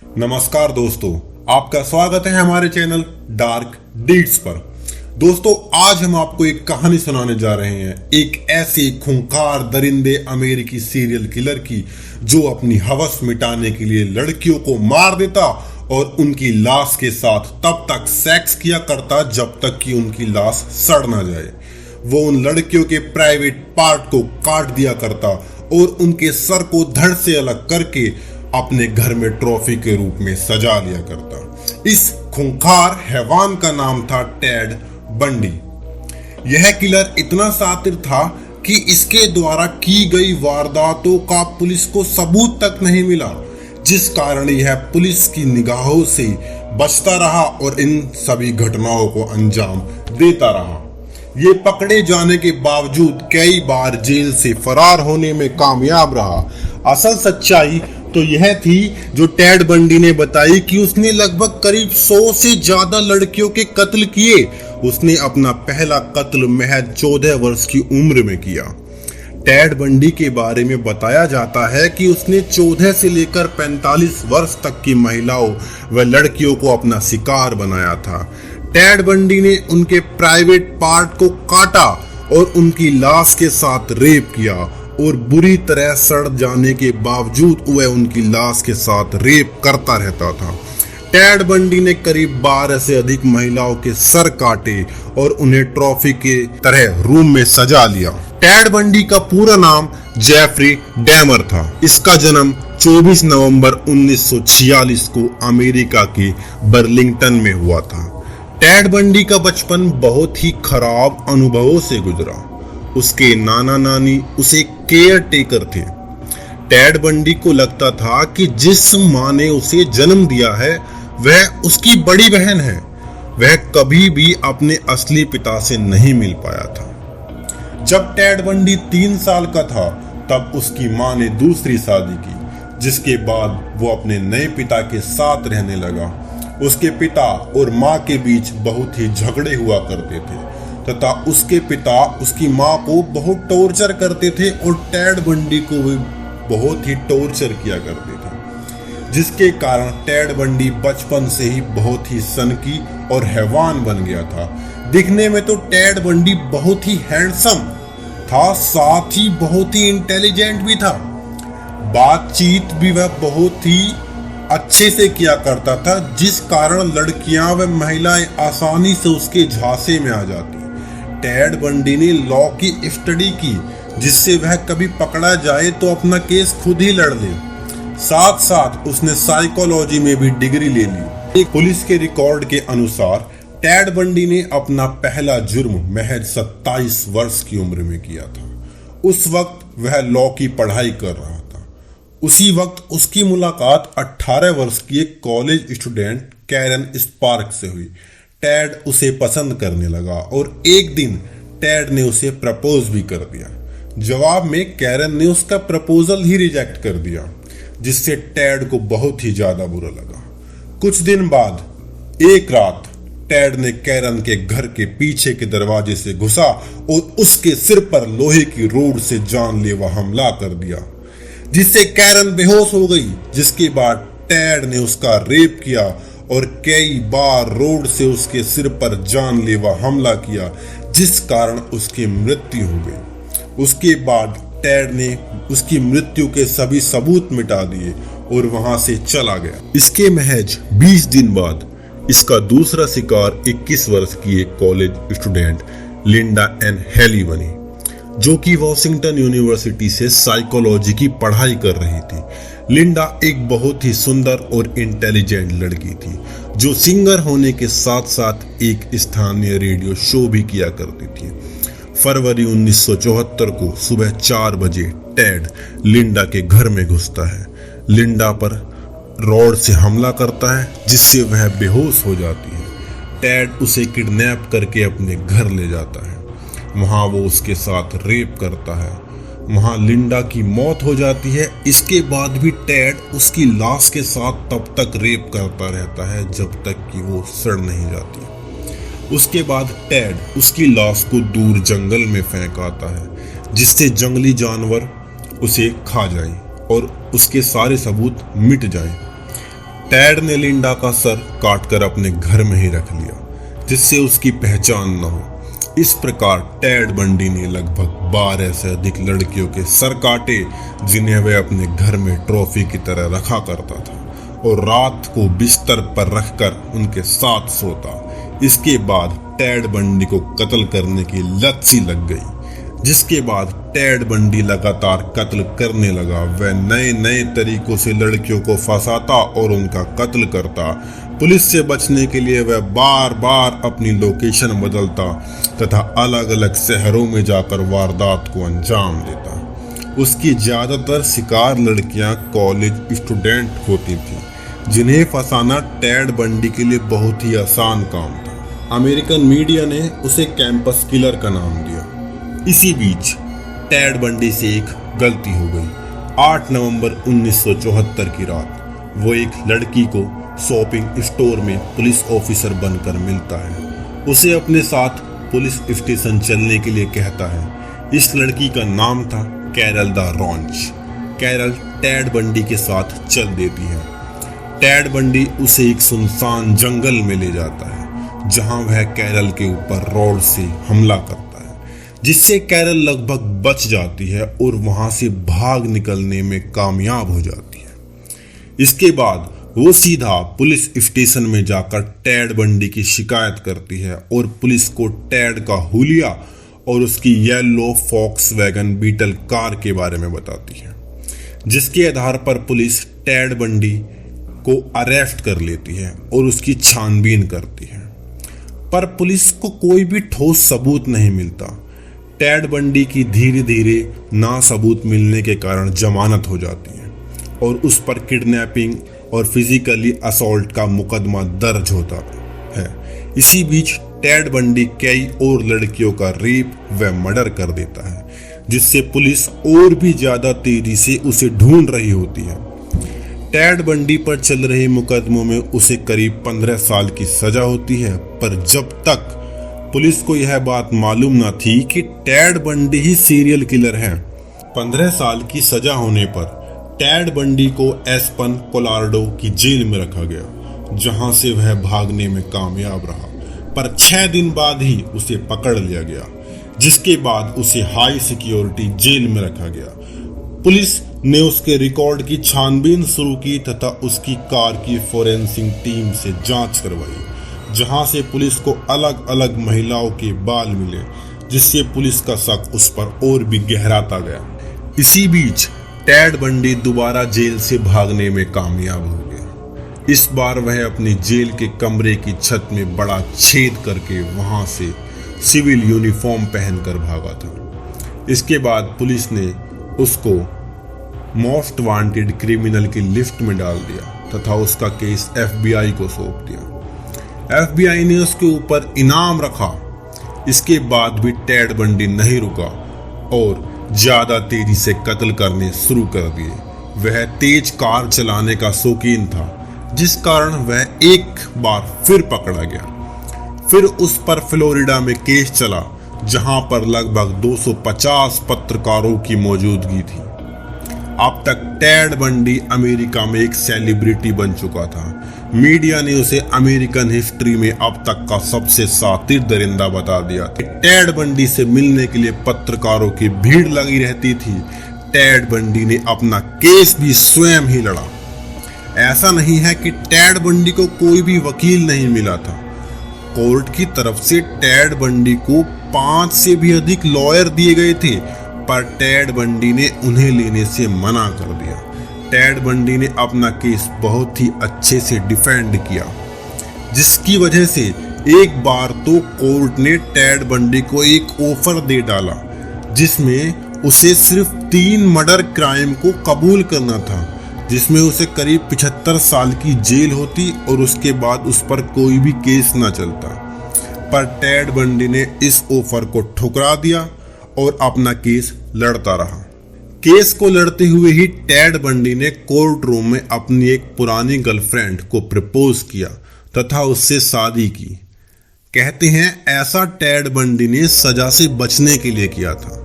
नमस्कार दोस्तों, आपका स्वागत है हमारे चैनल डार्क डीड्स पर। दोस्तों, आज हम आपको एक कहानी सुनाने जा रहे हैं, एक ऐसे खूंखार दरिंदे अमेरिकी सीरियल किलर की जो अपनी हवस मिटाने के लिए लड़कियों को मार देता और उनकी लाश के साथ तब तक सेक्स किया करता जब तक कि उनकी लाश सड़ ना जाए। वो उन लड़कियों के प्राइवेट पार्ट को काट दिया करता और उनके सर को धड़ से अलग करके अपने घर में ट्रॉफी के रूप में सजा लिया करता। इस खूंखार हैवान का नाम था टेड बंडी। यह किलर इतना शातिर था कि इसके द्वारा की गई वारदातों का पुलिस को सबूत तक नहीं मिला, जिस कारण यह पुलिस की निगाहों से बचता रहा और इन सभी घटनाओं को अंजाम देता रहा। ये पकड़े जाने के बावजूद कई बार जेल से फरार होने में कामयाब रहा। असल सच्चाई तो यह थी जो टेड बंडी ने बताई कि उसने लगभग करीब 100 से ज्यादा लड़कियों के कत्ल किए। उसने अपना पहला कत्ल महज 14 वर्ष की उम्र में किया। टेड बंडी के बारे में बताया जाता है कि उसने 14 से लेकर 45 वर्ष तक की महिलाओं व लड़कियों को अपना शिकार बनाया था। टेड बंडी ने उनके प्राइवेट पार्ट को काटा और उनकी लाश के साथ रेप किया और बुरी तरह सड़ जाने के बावजूद वह उनकी लाश के साथ रेप करता रहता था। टेड बंडी ने करीब 12 से अधिक महिलाओं के सर काटे और उन्हें ट्रॉफी के तरह रूम में सजा लिया। टेड बंडी का पूरा नाम जेफरी डैमर था। इसका जन्म 24 नवंबर 1946 को अमेरिका के बर्लिंगटन में हुआ था। टेड बंडी का बचपन बहुत ही खराब अनुभवों से गुजरा। उसके नाना नानी उसे केयर टेकर थे। टेड बंडी को लगता था कि जिस मां ने उसे जन्म दिया है वह उसकी बड़ी बहन है। वह कभी भी अपने असली पिता से नहीं मिल पाया था। जब टेड बंडी 3 साल का था तब उसकी मां ने दूसरी शादी की, जिसके बाद वो अपने नए पिता के साथ रहने लगा। उसके पिता और मां के बीच बहुत ही झगड़े हुआ करते थे तथा उसके पिता उसकी मां को बहुत टॉर्चर करते थे और टेड बंडी को भी बहुत ही टॉर्चर किया करते थे, जिसके कारण टेड बंडी बचपन से ही बहुत ही सनकी और हैवान बन गया था। दिखने में तो टेड बंडी बहुत ही हैंडसम था, साथ ही बहुत ही इंटेलिजेंट भी था। बातचीत भी वह बहुत ही अच्छे से किया करता था, जिस कारण लड़कियां व महिलाएं आसानी से उसके झांसे में आ जाती। टेड बंडी ने लॉ की स्टडी की, जिससे वह कभी पकड़ा जाए तो अपना केस खुद ही लड़ ले। साथ साथ उसने साइकोलॉजी में भी डिग्री ले ली। एक पुलिस के रिकॉर्ड के अनुसार टेड बंडी ने अपना पहला जुर्म महज 27 वर्ष की उम्र में किया था। उस वक्त वह लॉ की पढ़ाई कर रहा था। उसी वक्त उसकी मुलाकात 18 वर्ष की एक कॉलेज स्टूडेंट कैरन स्पार्क से हुई। टेड उसे पसंद करने लगा और एक दिन टेड ने उसे प्रपोज भी कर दिया। जवाब में कैरन ने उसका प्रपोजल ही रिजेक्ट कर दिया, जिससे टेड को बहुत ही ज्यादा बुरा लगा। कुछ दिन बाद एक रात टेड ने कैरन के घर के पीछे के दरवाजे से घुसा और उसके सिर पर लोहे की रोड से जानलेवा हमला कर दिया, जिससे कैरन बेहोश हो गई। जिसके बाद टेड ने उसका रेप किया और कई बार रोड से उसके सिर पर जानलेवा हमला किया, जिस कारण उसकी मृत्यु हो गई। उसके बाद टेड ने उसकी मृत्यु के सभी सबूत मिटा दिए और वहां से चला गया। इसके महज 20 दिन बाद इसका दूसरा शिकार 21 वर्ष की एक college student Linda Ann Healy बनी, जो कि वॉशिंगटन यूनिवर्सिटी से साइकोलॉजी की पढ़ाई कर रही थी। लिंडा एक बहुत ही सुंदर और इंटेलिजेंट लड़की थी, जो सिंगर होने के साथ साथ एक स्थानीय रेडियो शो भी किया करती थी। फरवरी 1974 को सुबह 4 बजे टेड लिंडा के घर में घुसता है, लिंडा पर रॉड से हमला करता है, जिससे वह बेहोश हो जाती है। टेड उसे किडनैप करके अपने घर ले जाता है। वहां वो उसके साथ रेप करता है। वहां लिंडा की मौत हो जाती है। इसके बाद भी टेड उसकी लाश के साथ तब तक रेप करता रहता है जब तक कि वो सड़ नहीं जाती। उसके बाद टेड उसकी लाश को दूर जंगल में फेंक आता है, जिससे जंगली जानवर उसे खा जाए और उसके सारे सबूत मिट जाएं। टेड ने लिंडा का सर काटकर अपने घर में ही रख लिया जिससे उसकी पहचान न हो। इस प्रकार टेड बंडी ने लगभग 12 से अधिक लड़कियों के सर काटे जिन्हें वह अपने घर में ट्रॉफी की तरह रखा करता था और रात को बिस्तर पर रखकर उनके साथ सोता। इसके बाद टेड बंडी को कत्ल करने की लत सी लग गई, जिसके बाद टेड बंडी लगातार कत्ल करने लगा। वह नए नए तरीकों से लड़कियों को फंसाता और उनका कत्ल करता। पुलिस से बचने के लिए वह बार बार अपनी लोकेशन बदलता तथा अलग अलग शहरों में जाकर वारदात को अंजाम देता। उसकी ज्यादातर शिकार लड़कियां कॉलेज स्टूडेंट होती थीं, जिन्हें फंसाना टेड बंडी के लिए बहुत ही आसान काम था। अमेरिकन मीडिया ने उसे कैंपस किलर का नाम दिया। इसी बीच टेड बंडी से एक गलती हो गई। 8 नवंबर 1974 की रात वो एक लड़की को शॉपिंग स्टोर में पुलिस ऑफिसर बनकर मिलता है। उसे अपने साथ पुलिस स्टेशन चलने के लिए कहता है। इस लड़की का नाम था Carol DaRonch. Carol Ted Bundy के साथ चल देती है। टेड बंडी उसे एक सुनसान जंगल में ले जाता है जहां वह कैरल के ऊपर रॉड से हमला करता है, जिससे कैरल लगभग बच जाती है और वहां से भाग निकलने में कामयाब हो जाती है। इसके बाद वो सीधा पुलिस स्टेशन में जाकर टेड बंडी की शिकायत करती है और पुलिस को टेड का हुलिया और उसकी येलो फॉक्सवैगन बीटल कार के बारे में बताती है, जिसके आधार पर पुलिस टेड बंडी को अरेस्ट कर लेती है और उसकी छानबीन करती है। पर पुलिस को कोई भी ठोस सबूत नहीं मिलता। टेड बंडी की धीरे धीरे ना सबूत मिलने के कारण जमानत हो जाती है और उस पर किडनैपिंग और फिजिकली असॉल्ट का मुकदमा दर्ज होता है। इसी बीच टेड बंडी कई और लड़कियों का रेप व मर्डर कर देता है, जिससे पुलिस और भी ज्यादा तेजी से उसे ढूंढ रही होती है। टेड बंडी पर चल रहे मुकदमों में उसे करीब 15 साल की सजा होती है, पर जब तक पुलिस को यह बात मालूम न थी कि टेड बंडी ही सीरियल किलर है। 15 साल की सजा होने पर टेड बंडी को एस्पन कोलोराडो की जेल में रखा गया, जहां से वह भागने में कामयाब रहा। पर 6 दिन बाद ही उसे पकड़ लिया गया, जिसके बाद उसे हाई सिक्योरिटी जेल में रखा गया। पुलिस ने उसके रिकॉर्ड की छानबीन शुरू की तथा उसकी कार की फोरेंसिक टीम से जांच करवाई, जहां से पुलिस को अलग अलग महिलाओं के बाल मिले, जिससे पुलिस का शक उस पर और भी गहराता गया। इसी बीच टेड बंडी दोबारा जेल से भागने में कामयाब हो गया। इस बार वह अपनी जेल के कमरे की छत में बड़ा छेद करके वहां से सिविल यूनिफॉर्म पहनकर भागा था। इसके बाद पुलिस ने उसको मोस्ट वांटेड क्रिमिनल की लिस्ट में डाल दिया तथा उसका केस FBI को सौंप दिया। FBI ने उसके ऊपर इनाम रखा। इसके बाद भी टेड बंडी नहीं रुका और ज्यादा तेजी से कत्ल करने शुरू कर दिए। वह तेज कार चलाने का शौकीन था, जिस कारण वह एक बार फिर पकड़ा गया। फिर उस पर फ्लोरिडा में केस चला, जहां पर लगभग 250 पत्रकारों की मौजूदगी थी। अब तक टेड बंडी अमेरिका में एक सेलिब्रिटी बन चुका था। मीडिया ने उसे अमेरिकन हिस्ट्री में अब तक का सबसे शातिर दरिंदा बता दिया था। टेड बंडी से मिलने के लिए पत्रकारों की भीड़ लगी रहती थी। टेड बंडी ने अपना केस भी स्वयं ही लड़ा। ऐसा नहीं है कि टेड बंडी को कोई भी वकील नहीं मिला था। कोर्ट की तरफ से टेड बंडी को 5 से भी अधिक लॉयर दिए गए थे, पर टेड बंडी ने उन्हें लेने से मना कर दिया। टेड बंडी ने अपना केस बहुत ही अच्छे से डिफेंड किया, जिसकी वजह से एक बार तो कोर्ट ने टेड बंडी को एक ऑफर दे डाला, जिसमें उसे सिर्फ 3 मर्डर क्राइम को कबूल करना था, जिसमें उसे करीब 75 साल की जेल होती और उसके बाद उस पर कोई भी केस ना चलता। पर टेड बंडी ने इस ऑफर को ठुकरा दिया और अपना केस लड़ता रहा। केस को लड़ते हुए ही टेड बंडी ने कोर्ट रूम में अपनी एक पुरानी गर्लफ्रेंड को प्रपोज किया तथा उससे शादी की। कहते हैं ऐसा टेड बंडी ने सजा से बचने के लिए किया था,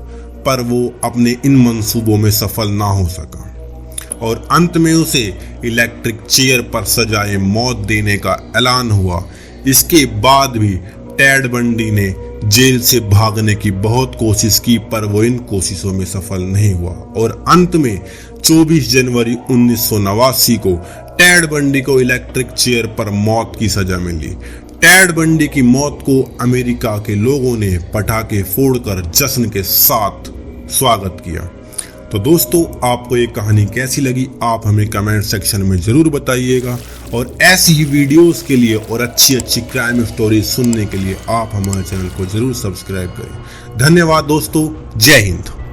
पर वो अपने इन मंसूबों में सफल ना हो सका और अंत में उसे इलेक्ट्रिक चेयर पर सजाए मौत देने का ऐलान हुआ। इसके बाद भी टेड बंडी ने जेल से भागने की बहुत कोशिश की, पर वो इन कोशिशों में सफल नहीं हुआ और अंत में 24 जनवरी 1989 को टेड बंडी को इलेक्ट्रिक चेयर पर मौत की सजा मिली। टेड बंडी की मौत को अमेरिका के लोगों ने पटाखे फोड़कर जश्न के साथ स्वागत किया। तो दोस्तों, आपको ये कहानी कैसी लगी आप हमें कमेंट सेक्शन में जरूर बताइएगा और ऐसी ही वीडियोस के लिए और अच्छी क्राइम स्टोरी सुनने के लिए आप हमारे चैनल को जरूर सब्सक्राइब करें। धन्यवाद दोस्तों, जय हिंद।